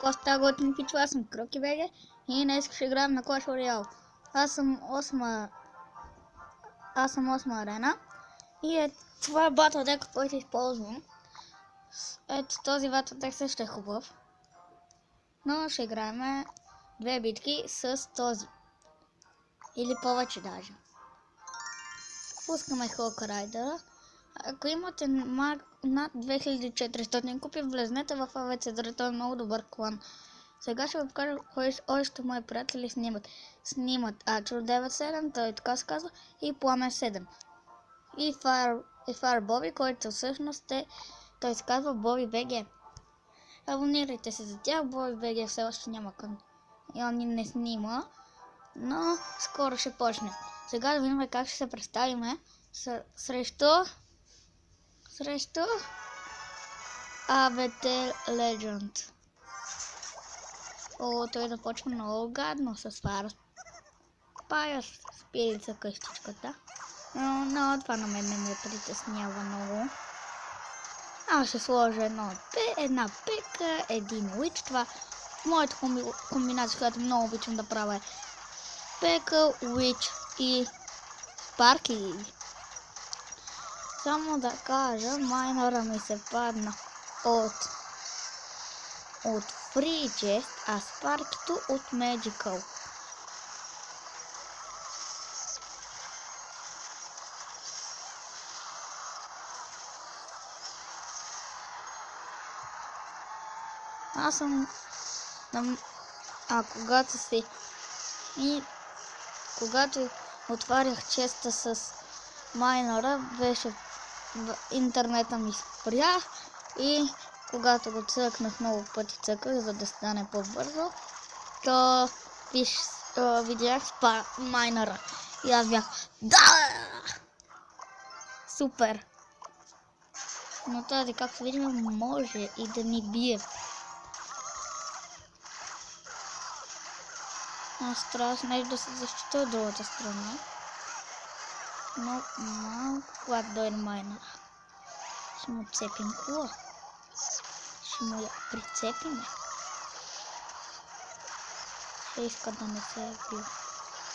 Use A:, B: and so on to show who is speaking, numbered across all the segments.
A: Коста готин пичо, аз съм Кроки БГ и днес ще играем на Clash Royale. Аз съм осма арена и това е батъл дека, който използвам. Ето този батъл дек също е хубав. Но ще играем две битки с този. Или повече даже. Пускаме Hulk Rider. Ако имате над 2400 купи, влезнете в AVC, той е много добър клан. Сега ще ви покажа кой още мои приятели снимат. Снимат Ачо 97, той така се казва, и Пламен 7. И Fire Bobby, който всъщност той се казва Bobby BG. Абонирайте се за тях, Bobby BG все още няма към. И он не снима, но скоро ще почне. Сега да видим как ще се представиме срещу ABT Legend. О, той започва много гадно с фара. Пая спирица къщичката. Но това на мен не ме притеснява много. Аз ще сложа една пека, един уич. Това моята комбинация, която много обичам да правя, е пека, уич и спарки. Само да кажа, майнора ми се падна от Free Chest, а спаркито от Magical. Аз съм когато отварях честа с майнора, беше интернета ми спря и когато го цъкнах много пъти за да стане по-бързо, то видях майнора и аз бях да! Супер! Но тази, както видим, може и да ни бие. Аз трябва нещо да се защита от другата страна. Но малко, когато дойде майнера, ще му цепим кола. Ще му я прицепиме. Ще иска да не се е бил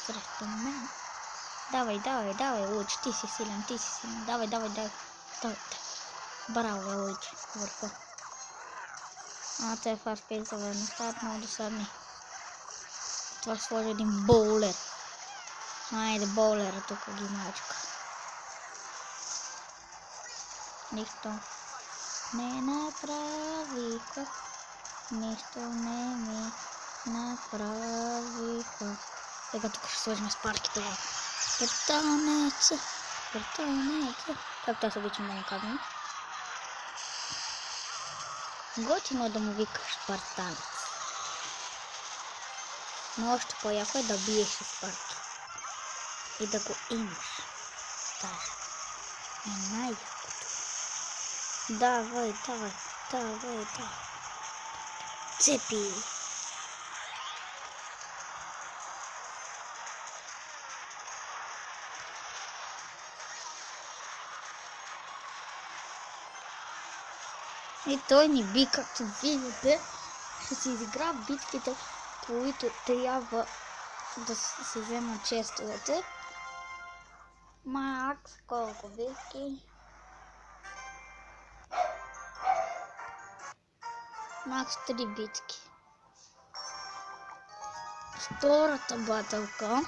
A: срещу мен. Давай, Луч, ти си силен. Давай. Браво, Луч, върху. Те фастпейс за ведно стават много досадни. Това ще сложи един боулер. Айде, боулера тук ги мачка. Нищо не направиха. Нищо не ми направиха. Сега тук ще сложим спарките. Спартанеца. Както аз обичам да му казвам. Готино е да му викаш спартанец. Но още по-яко е да биеш с спарки. И да го имаш. Даже е най-якото. Давай. Цепи! И той ни би, както видите, ще си изигра битките, които трябва да се вземат честовете. Макс, колко битки? Макс 3 битки. Втората батълка.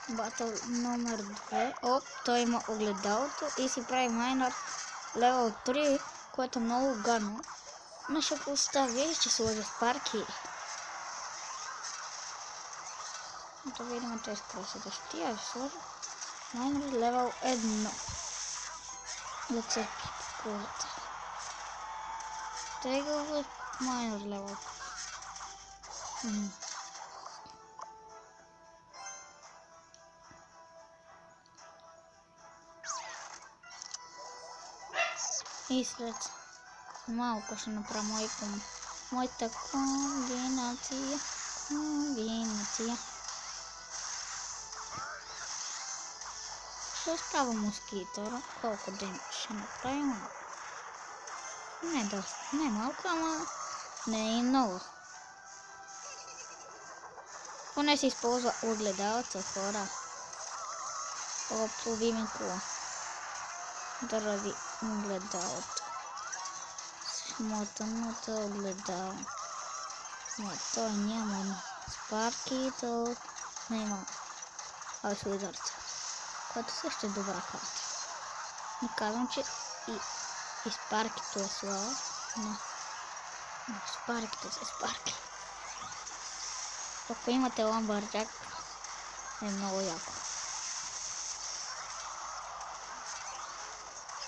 A: Батъл номер 2. Той има огледалото и си прави майнер левел 3, което е много гадно. Но ще го оставя и ще сложа спарки. Да видим, че скоро се защити. Аз ще сложа майнер левел 1. Да цепи колата. Тегъл майнер левел. И след малко ще направя моята комбинация. Ще остава москитора. Колко ден ще направим? Не доста. Не малко, ама не и много. Поне се използва огледалца, хора. Оплови ми кола. Заради огледалото. Смотаното огледало. Но той няма спарки, то няма ударца. Което също е добра карта. Не казвам, че и спаркито е слава, но спарките са спарки. Ако имате ламбърджак, е много яко.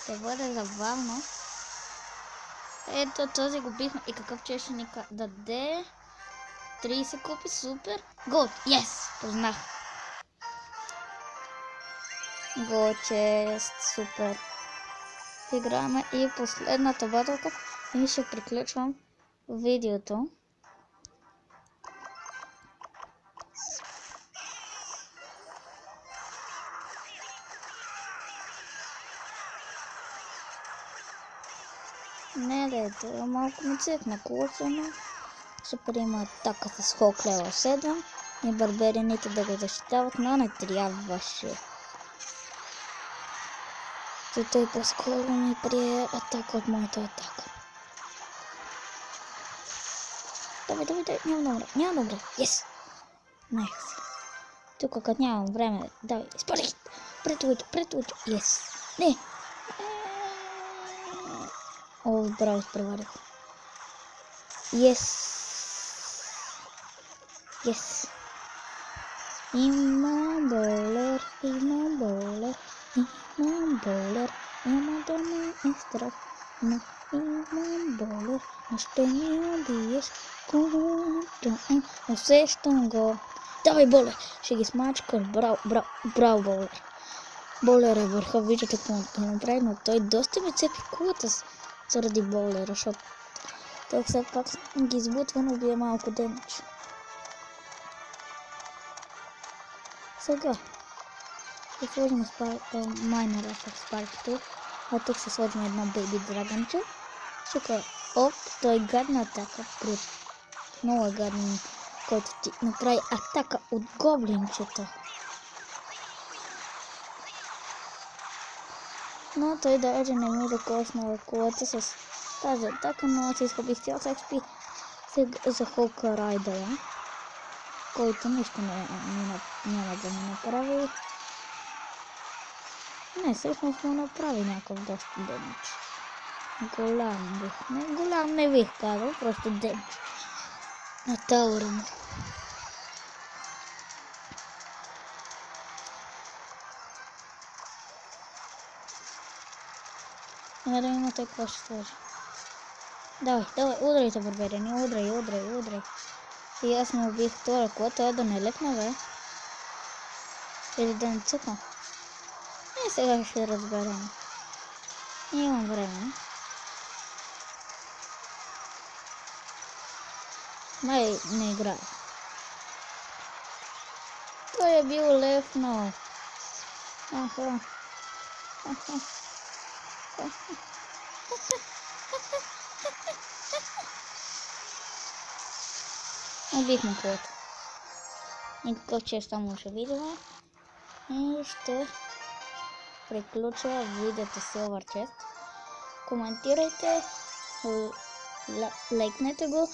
A: Ще бъде забавно. Ето този го бихме. И какъв че ще ни даде? 30 купи, супер. Год, yes! Познах. Год, чест, супер. Играме и последната батълка и ще приключвам видеото. Не, дето, малко ми цъкна колосено. Ще приема атака с Хок лева 7 и барберините да го защитават, но не трябваше. Той по-скоро ми прие атака от моята атака. Давай, няма да умре, yes! Найс. Тук като нямам време, давай, спали! Претвича, yes! Не! О, браво, изпреварих. Yes! Имам болер, няма да ме е страх, но имам болер, но ще ми убиеш, когато усещам го. Давай, болер, ще ги смачкаш, браво, болер. Болер е върха, виждате какво направи, но той доста ми цепи кулата заради болера, защото той все пак ги избутва, но бие малко демидж. Сега ще сложим майнера в спарките, а тук ще сложим едно бейби драгънче. Ще оп, той гадна атака, много гаден, който ти направи атака от гоблинчето. Но той даже не ми докосна колата с тази атака, но аз изхубих цял XP за Хока Райдера, който нищо няма да ми направи. Не, всъщност му направи някакъв доста демидж. Голям не бих казал, просто демидж на таура му. Да видим той какво ще сложи. Давай, удрайте, барберини, удрай. И аз му убих втора кола, той да не лекна, бе. Или да не цъкна. И сега ще разберем. Имам време. Май не играе. Той е бил лев, но... Убихме колата. Никакъв чест само ще видим. И ще приключа видеото Silver Chest. Коментирайте, лайкнете го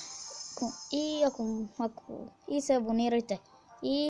A: и се абонирайте.